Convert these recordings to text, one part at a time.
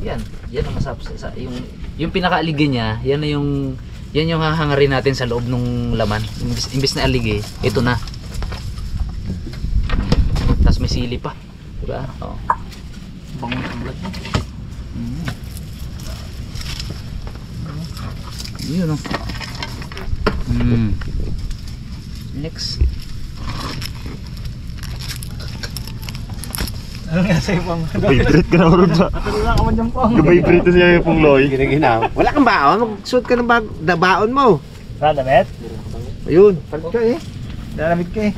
Yan ang masarap sa yung pinakaaligin niya, yan yung hahangarin natin sa loob ng laman. Imbis na aligay, ito na. Tapos may sili pa. Diba? Oo. Bango ng ulat mo. Yun o. Next. Ano nga sa'yo pang? Vibrate ka na rin ba? Wala ka man dyan pang. Vibrate siya yung pong loy. Ginaginaw. Wala kang baon, mag-suot ka ng baon mo. Damit? Ayun, palit ka eh. Dalamit ka eh.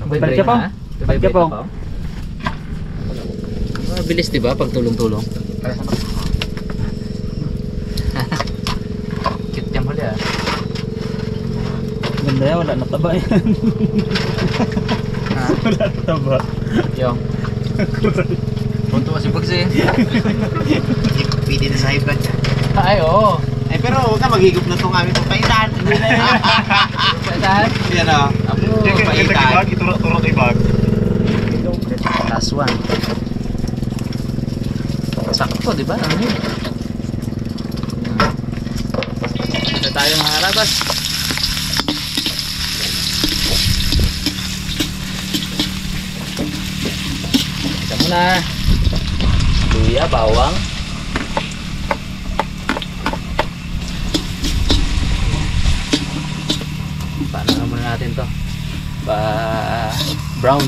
Balik ka pa? Balik ka pa? Mabilis diba pag tulong-tulong? Cute yan huli ah. Ganda yan, wala nataba yan. Wala nataba. Yung punto kasi pagsi. Pwede na sa high blood. Ay oo. Ay pero huwag ka maghigop na itong aming papaitan. Paitan? Yan o. Papaitan. Iturot ibag. Last one. Sakto diba? Ano yun? Ito tayo mga karabas. Isa muna. Luya, bawang. Paano naman natin to? Brown.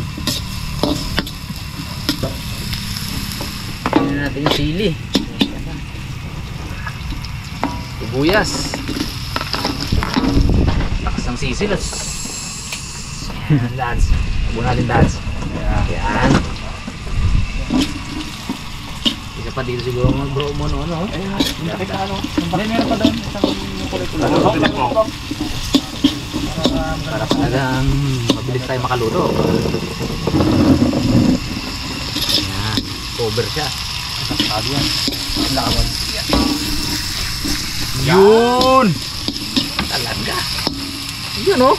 Tignan natin yung sili. Sibuyas. Lakas ng sisil. Ayan, lads. Huwag natin lads. Ayan. Isa pa dito siguro mag-bro mo no? Ayan, nakita ano. Hindi, meron pa doon. Isang kulit-kulit. Para talagang mabilis tayo makaluto. Ayan. Cover siya. Sabi yan. Ang lakawan. Yun! Talaga. Yun oh.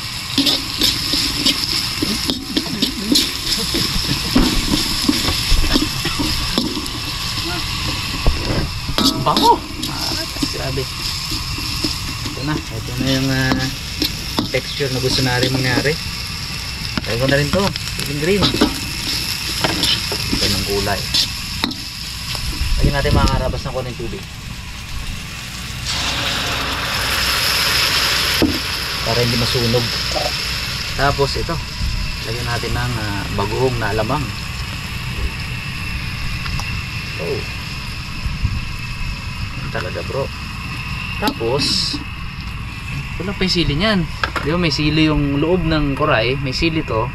Bango. Grabe. Ito na yung texture na gusto natin mangyari. Kaya ko na rin to. Yung green. Ito ng kulay. Lagyan natin mga karabas ng konting tubig. Para hindi masunog. Tapos ito. Lagyan natin ng bagoong na alamang. Oh. Yan talaga bro. Tapos wala pa yung sili niyan. Di ba may sili yung loob ng kuray. May sili to.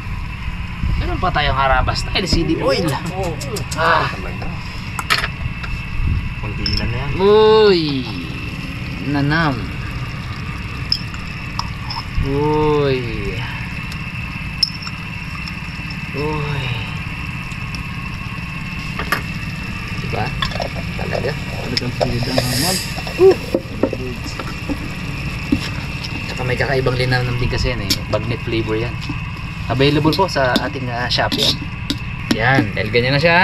Meron pa tayong harabas tayo. Sili oil. Pangdilan na yan. Uy. Nanam. Uy. Uy. Diba? Talaga. Talagang pilit ang hamag. Tsaka may kakaibang linaw ng din kasi yan eh. Bagnet flavor yan. Available po sa ating Shopee. Yan. Dahil ganyan na siya.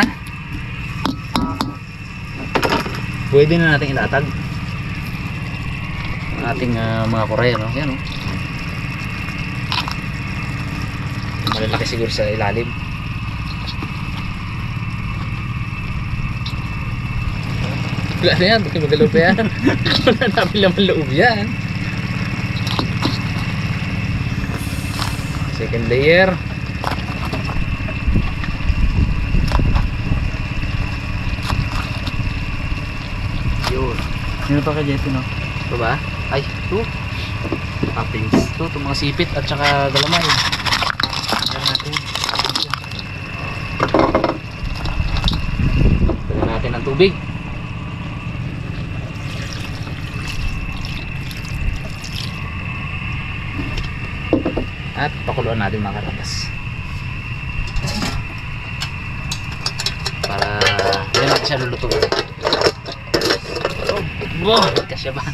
Pwede na natin ilatag ang ating mga kuray. No? Yan o. Malalaki siguro sa ilalim. Wala na yan. Bakit magalaw pa yan? Wala namin laman loob yan. Second layer. Yun. Meron pa kay Jetty no? Ito ba? Ay, ito. Toppings. Ito mga sipit at saka galamay. Tignan natin. Tignan natin ang tubig. At pakuluan natin mga karabas. Para hindi natin siya lulutuin. Wow! Kasya ba?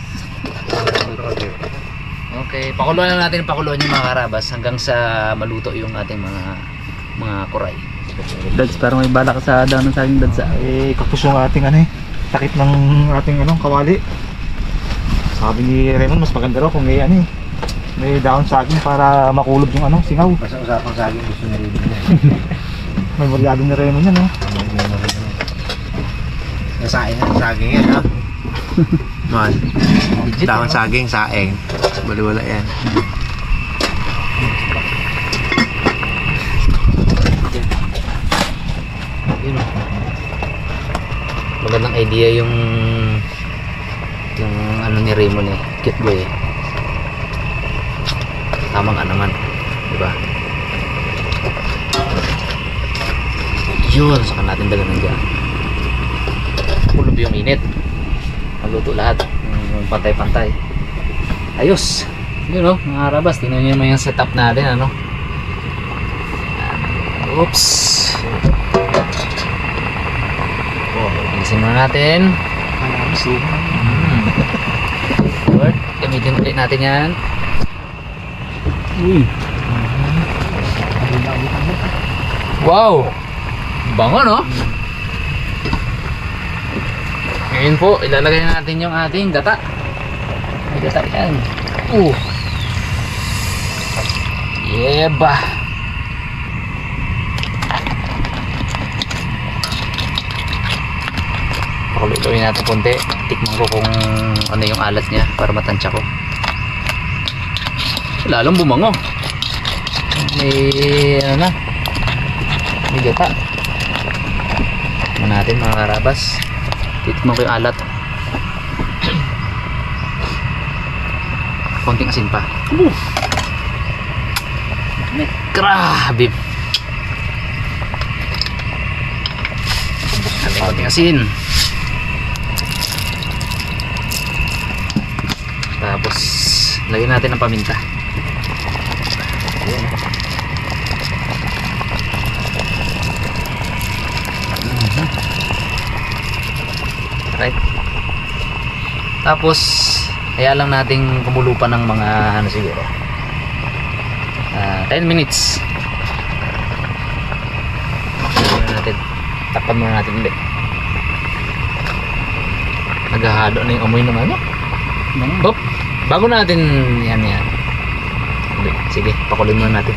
Okay, pakuluan lang natin, pakuluan yung mga karabas hanggang sa maluto yung ating mga kuray. Dads, parang may balak sa daw ng saging dads. Eh, kapos yung ating ano eh. takip ng ating kawali. Sabi ni Raymond, mas maganda raw kung may dahon saging para makulog yung singaw. Basta usapang saging gusto niya rin niya. May muryado ni Raymond yan, no? Nasaing ang saging yan, ha? Man, dahon saging, saing. Baliwala yan. Yun o. Magandang idea yung ni Raymond eh. Cute boy eh. Tama nga naman. Diba? Yun. Saka natin dalanan dyan. Kulob yung init. Maluto lahat. Pantay-pantay. Ayos. Yun o. Mga Karabas. Tingnan nyo yung setup natin. Oops. Alisin muna natin. Good. Gamitin ulit natin yan. Uy. Wow! Bango, no? Ngayon po, ilalagay natin yung ating gata. May gata yan. Yeba! Pakuloy natin konti. Tikman ko kung ano yung alat niya para matansya ko. Lalong bumango. May may gata. Tikman natin mga Karabas. Titikman ko yung alat. Konting asin pa. Grabe. Konting asin. Tapos lagyan natin ng paminta. Right. Tapos kaya lang nating kumulupan ng mga siguro 10 minutes. Takpan muna natin ulit. Naghahalo na yung amoy naman. Hop, bago natin yan. Sige, pakuloy muna natin.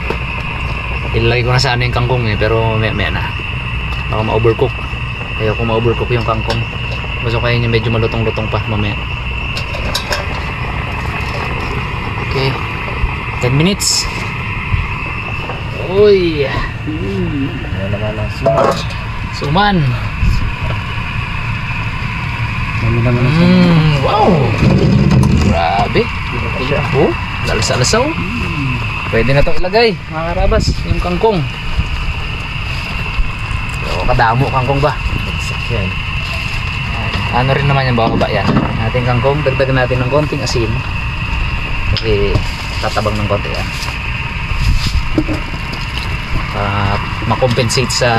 Ilalagay ko na sa yung kangkong pero maya na. Baka ma-overcook. Ayaw ko ma-overcook yung kangkong. Gusto ko yung medyo malutong-lutong pa mamaya. Okay, 10 minutes. Uy, Ano naman ang suman? suman. Dami naman ang Wow, grabe. Oh, lalasa-lasa. Pwede na itong ilagay mga Karabas, yung kangkong. So, kadamo kangkong ba? yan. Ano rin naman yung bababa yan. Ating kangkong, dagdagan natin ng konting asin. Kasi tatabang ng konti yan. Makompensate sa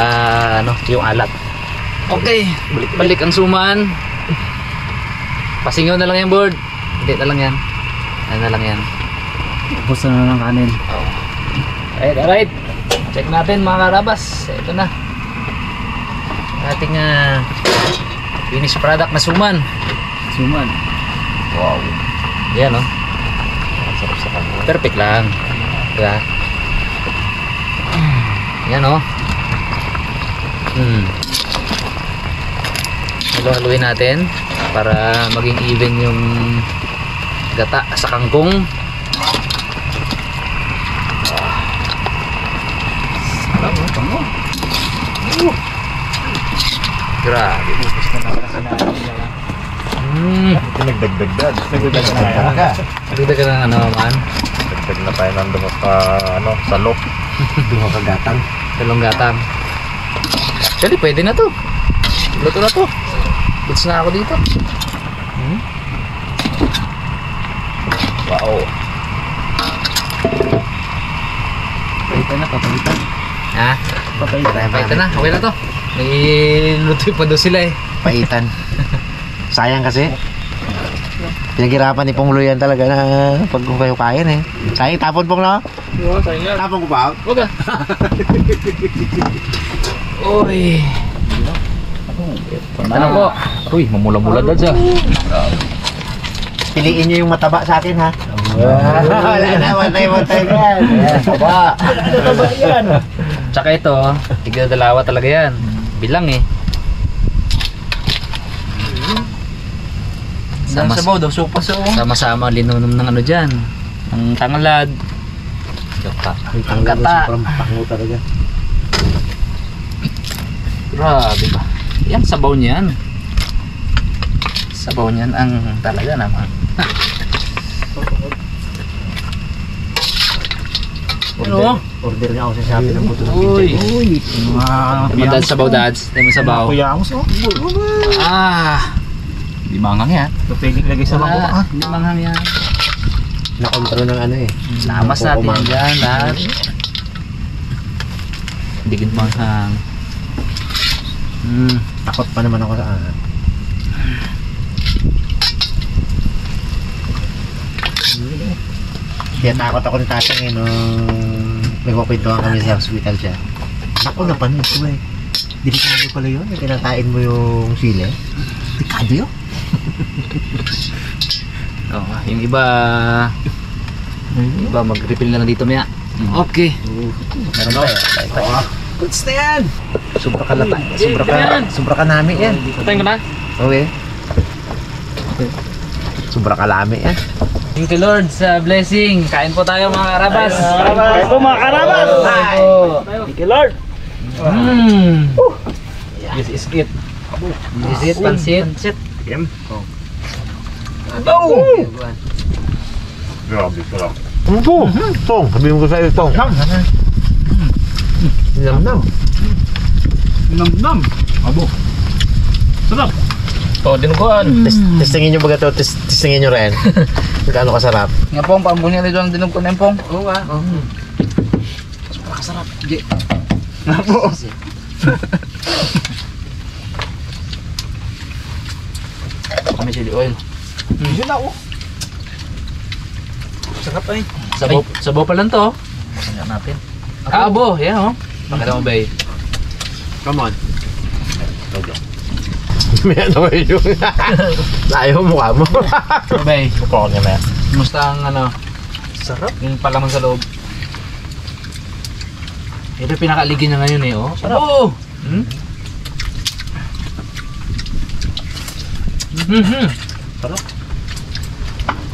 yung alat. Okay, balik ang suman. Pasingaw na lang yung board. Hindi na lang yan. Ano na lang yan. Busa na ng kanin. Alright. Check natin mga Karabas. Ito na. Ating finished product na suman. Suman. Wow. Yan Sarap sa kanila. perfect lang. Diba? Yan Haluhaluin natin para maging even yung gata sa kangkong. Grabe. Nagdagdagdag. Nagdagdag ka ng man. Dagdag na tayo ng salok. Duha ka gatang. Dalawang gatang. Actually, pwede na to. Luto na to. Goods na ako dito. Wow. Papalitan na, papalitan. Ha? Papalitan na. Okay na to. May luto pa doon sila Paitan. Sayang kasi. Pinaghirapan ni Ponglo yan talaga na pag kayo kain Sayang, tapon Pong na. Oo, sayang yan. Tapon ko ba? Huwag ah. Uy. Ano po? Uy, mamula-mula dad siya. Piliin nyo yung mataba sa akin, ha? Wala na, matay-matay yan. Taba. Taba yan. Tsaka ito, tigdadalawa talaga yan. Bilang eh. Sabaw daw, sopa sa Sama-sama linunom ng ano dyan. Ang tanglad. Ang kata. Sobrang pango talaga. Grabe ba? Yan, sabaw niyan. Sabaw niyan ang talaga naman. Order nga ako sa Shopee ng buto ng Uy. pizza. Mga dads sabaw dads. Tayo mo sabaw. Kuyamos, oh. Di manghang yan. Ito pwedeng ilagay sa mangkok, ah. Hindi manghang yan. Nakontrol ng ano eh. Lamas natin Kukumang. yan lahat. Hindi gin manghang. Takot pa naman ako sa Kaya takot ako ni Tatang eh nung nagpapintuhan kami sa hospital siya. Ako napanood ko eh. Delikado pala yun. Yung kinakain mo yung sili. Delikado yun. Oh, yung iba mag-refill na lang dito maya. Okay. Meron pa eh. Goods na yan! Sobra ka lata. Sobra ka nami yan. Patayin ko na. Okay. Sobra ka lami yan. Thank you Lord sa blessing. Kain po tayo mga karabas. Kain po mga karabas! Thank you, Lord! This is it. This is it, pansit. Grabe, sarap. Tong! Tong! Sabihin ko sa'yo, Tong. Nam-nam. Nam-nam! Abo. Sarap! To, dinuguan. Testingin nyo ba ito? Testingin nyo rin. Gaano kasarap? Nga pong, paambunin nito ang dinuguan na yung pong. Oo nga. Kasarap. J. Nga po. Kami chili oil. Yun na, oh. Sarap ay. Sabaw pa lang to. Tingnan natin. Abo, yan oh. Pakita mo ba eh. Come on. May ano kayo yung... Layo mukha mo. Bay, Pupok niya na yan. kumusta ang ano? Sarap. Yung palaman sa loob. Ito yung pinakaaligin niya ngayon eh oh. Sarap. Oh! Sarap.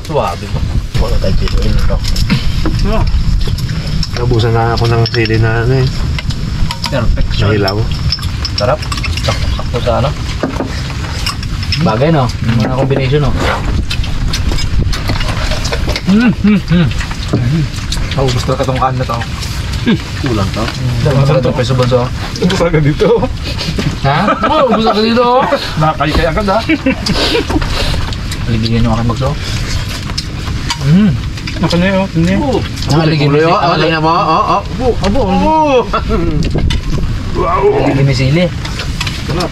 Suwabe ba? Wala tayo dito. Ito. Nabusan na ako ng sili na ano eh. Perfection. Nahilaw. Sarap. Sakto sa ano? Bagay no? Yung mga combination no? Oh, gusto ka itong kaan na to. Kulang to. Dapat ito peso banso. Gusto ka dito. Ha? Oo, gusto ka dito oh. Nakakay agad, ha? Aligigyan nyo aking bagso. Ako na yun, hindi. Aligigyan Tuloy, aling na mo. Abo. Aligigyan may sili. Sarap.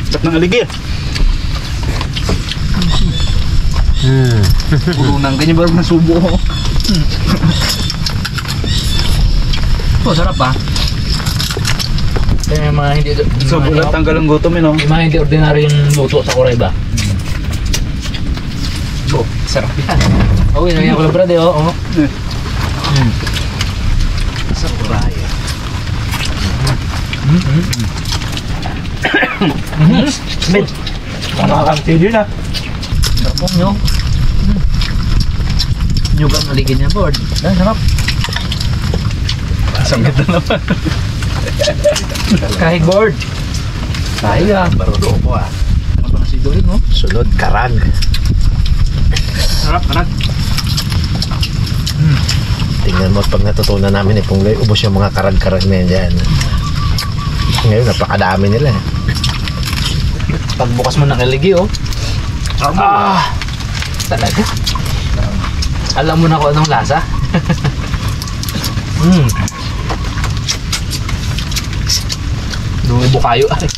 Sarap ng aligi. Puro nang ganyan ba nasubo ko? Oh, sarap ah. Kaya yung mga hindi... So, bulat tanggal ang gutom yun, oh. Yung mga hindi ordinary yung luto sa Korea ba? Oh, sarap yan. Oh, yun yung brad eh, oh. Sa Korea. Med. Nakakantid yun, ha? Sarap po nyo. Nyo ba maligin niya board? Sarap. Sangit na naman. Kahig board. Kahig ah. Barudo ko ah. Ano pa nasido rin, no? Sunod, karag. Sarap, karag. Tingnan mo at pag natutunan namin ni Pungloy, ubos yung mga karag-karag na yan dyan. Ngayon, napakadami nila eh. Pagbukas mo ng aligi, oh. Talaga. Alam mo na kung anong lasa. Lumibo kayo ay.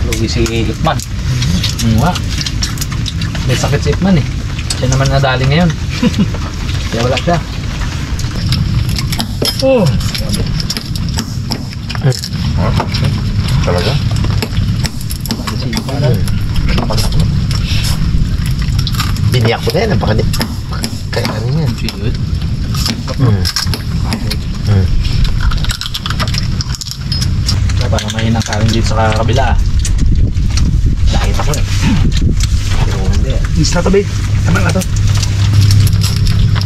Lugi si Ikman. Nga. May sakit si Ikman eh. Siya naman nadali ngayon. Kaya wala siya. Oh. Talaga? Biniyak ko na yan. Napakali. Kaya ano yan. Good. Para mahinang kanin dito sa kabila. Dahil ako eh. Pero hindi eh. Isa tabi. Tama na to.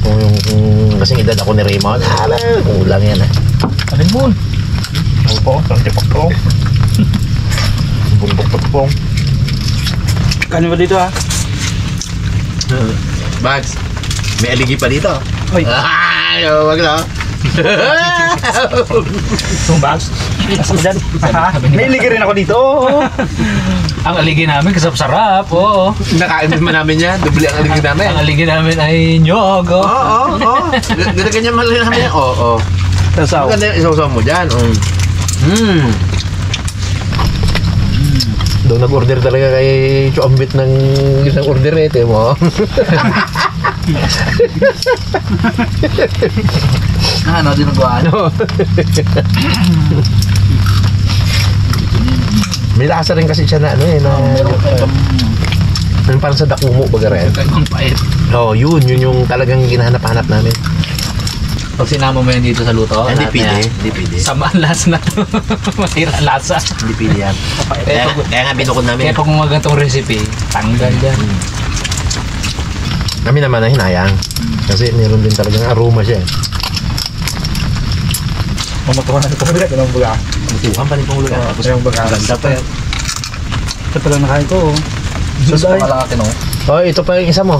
Kung kasing edad ako ni Raymond, kulang yan eh. Alin mo? Ano po? Santipak po. Bumbok po. Kanin mo dito ha? Max, may aligi pa dito. Hoy. Ay, wag na. Itong bags. Asa dyan? May iligi rin ako dito. Ang aligi namin kasap-sarap. Oo. Nakain naman namin yan. Dubli ang aligi namin. Ang aligi namin ay nyog. Oo. Nilagyan niya mali namin yan. Oo. Sasaw. Maganda yung isaw mo dyan. Doon nag-order talaga kay Chuambit ng isang order eh. Tiyo mo. Ano din nagawa? May lasa rin kasi siya na ano eh. Parang sa dakumo baga rin. Ang pait. Oo, yun yung talagang ginahanap-hanap namin. Pag sinama mo yan dito sa luto, Hindi lahat na yan, pwede. Hindi pwede. sama ang lasa na to. Masira ang lasa. Hindi pwede yan. Kaya nga binukod namin. Kaya pag mga ganitong recipe, tanggal yan. Kami naman na hinayang. Kasi meron din talagang aroma siya. Mamatuhan na ito. Ito lang baga. Mutuhan pa rin pang ulo. Tapos yung baga. Ganda pa yan. Ito pala nakain ko. Sus pa malaki no? Oh, ito pa yung isa mo.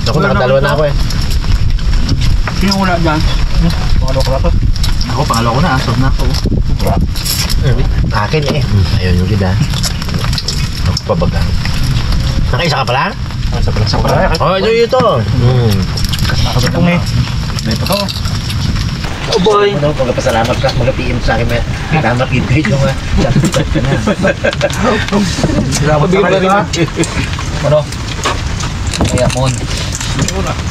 Ako, nakadalawa na ako eh. Sino wala dyan? Pangalawa ko na to. Ako, pangalawa ko na. Sob na ako. Akin eh. Ayun yung gida. Ako pa baga. Nakaisa ka pala? Sa pala. Oh, ito. Kung eh. Ito ko. Oh boy. Magpasalamat ka. Mag-PM sa akin. Tama kid kayo nga. Salamat ka rin ha. Ano? Kaya mon.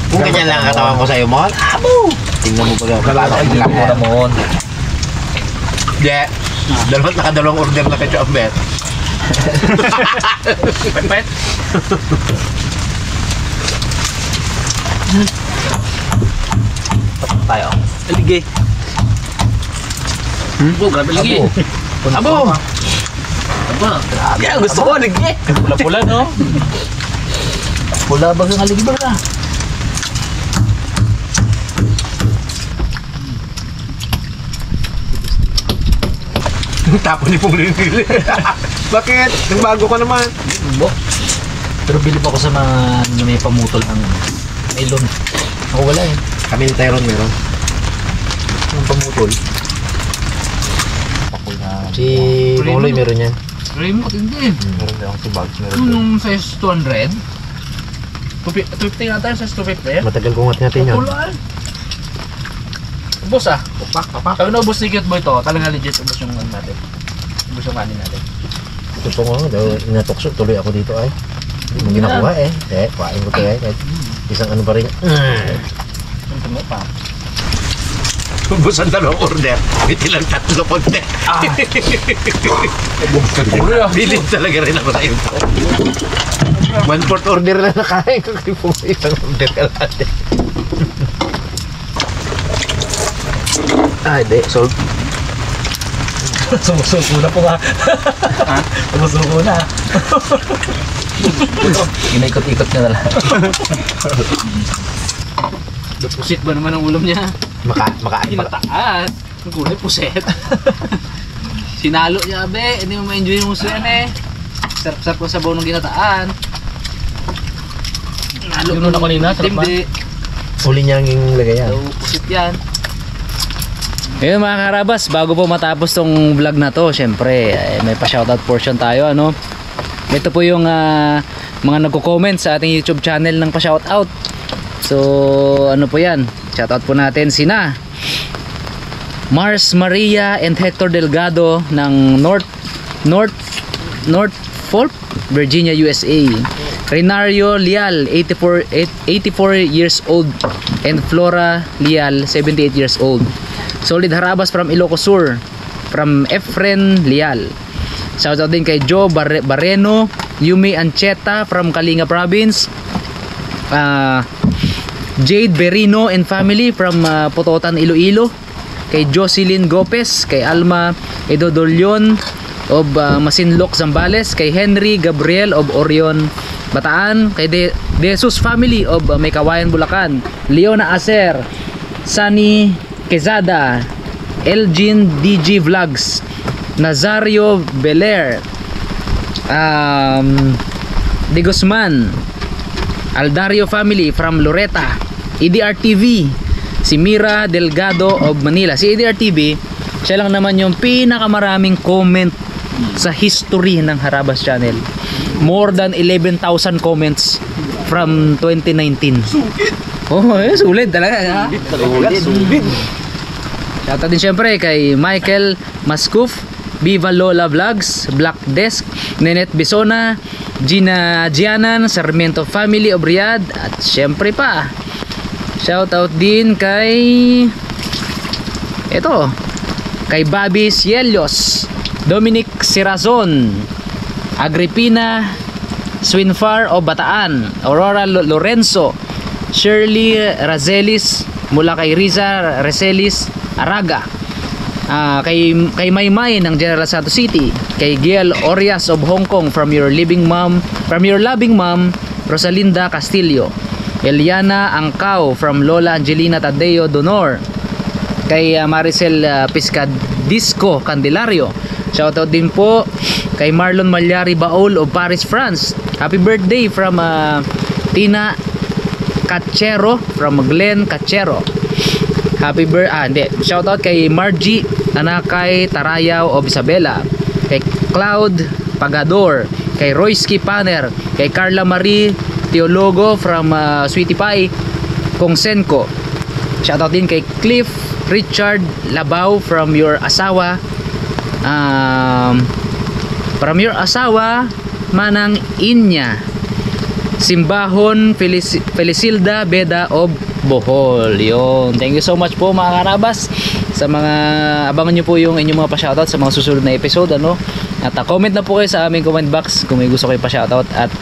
Kung ganyan lang ang katawan ko sa'yo, Mon. Abo! Tingnan mo baga. Hindi ko na mon. Hindi. Nakadalawang order na kay Chuambet. Pet. Tayo. Aligi. Oh, grabe aligi. Abo! Aba, grabe. Yan, gusto ko aligi. Pula-pula, no? Pula ba ang aligi ba? Tapos ni pong linili. Bakit? Nagbago ka naman. Bo. Pero bilib ako sa mga may pamutol ng melon. Ako wala eh. Kami ni Tyron meron. Yung pamutol. Si Moloy meron yan. Remote hindi. Meron din ako si Bags. Meron din. Nung size 200. 250 nga tayo, size 250. Matagal kong natin yun. Pulaan. Ubus ah. Papak. Kami na ubus ni Cute Boy to. Talaga legit ubus yung ano natin. Ubus yung kanin natin. Gusto ko nga, daw inatukso, tuloy ako dito ay. Hindi mo ginakuha eh. Kuhain ko to eh. Kahit isang ano pa rin. Yung tungo pa. Ubus ang dalawang order. Biti lang tatlo konti. Bilid talaga rin ako sa iyo. 1/4 order na nakain ko. Kaya po isang order ka natin. Hindi. Sold. Sumusuko na po ha. Sumusuko na. Inaikot-ikot niya na lang. Pusit ba naman ang ulam niya? Makain. Ginataan. Ang kulay puset. Sinalo niya, abe. Hindi mo ma-enjoy yung muso yan eh. Sarap-sarap ko sa sabaw ng ginataan. Yun na kanina, sarap ba? Hindi. Uli niyang yung lagay yan. So, pusit yan. Ngayon mga karabas, bago po matapos tong vlog na to, syempre may pa-shoutout portion tayo, ano? Ito po yung mga nagko-comment sa ating YouTube channel ng pa-shoutout. So, ano po yan? Shoutout po natin sina Mars Maria and Hector Delgado ng North Fork, Virginia, USA. Renario Lial, 84 years old, and Flora Lial, 78 years old. Solid Harabas from Ilocos Sur, from Efren Lial. Shoutout din kay Joe Barreno, Yumi Ancheta from Kalinga Province, Jade Berino and family from Pototan, Iloilo, kay Jocelyn Gopez, kay Alma Edodolion of Masinloc, Zambales, kay Henry Gabriel of Orion, Bataan, kay Jesus family of Maykawayan, Bulacan, Leona Acer, Sunny Quezada, Elgin DG Vlogs, Nazario Belair, De Guzman, Aldario family from Loreta, EDR TV, si Mira Delgado of Manila. Si EDR TV, siya lang naman yung pinakamaraming comment sa history ng Harabas Channel. More than 11,000 comments from 2019. Oh, sulit talaga. Sulit. Shoutout din syempre kay Michael Mascuf, Viva Lola Vlogs, Black Desk, Nenet Bisona, Gina Gianan, Sarmiento Family of Riyadh, at syempre pa shoutout din kay kay Bobby Cielios, Dominic Sirazon, Agripina Swinfar o Bataan, Aurora Lorenzo, Shirley Razelis mula kay Riza Reselis Araga, kay Maymay ng General Santos City, kay Giel Orias of Hong Kong, from your loving mom Rosalinda Castillo, Eliana Angkao from Lola Angelina Tadeo Donor, kay Maricel Piscadisco Candelario. Shoutout din po kay Marlon Malyari Baol of Paris, France. Happy birthday from Tina Cachero from Glen Cachero. Happy birthday. Shoutout kay Margie Anakay Tarayaw of Isabela, kay Cloud Pagador, kay Royski Panner, kay Carla Marie Teologo from Sweetie Pie Kongsenko. Shoutout din kay Cliff Richard Labaw from your asawa Manang Inya, Simbahon Felicilda Beda of Bohol. Yun. Thank you so much po mga Harabas sa mga abangan nyo po yung inyong mga pa-shoutout sa mga susunod na episode, ano? At comment na po kayo sa aming comment box kung may gusto kayo pa-shoutout, at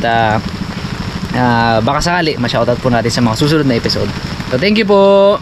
baka sakali ma-shoutout po natin sa mga susunod na episode. So thank you po.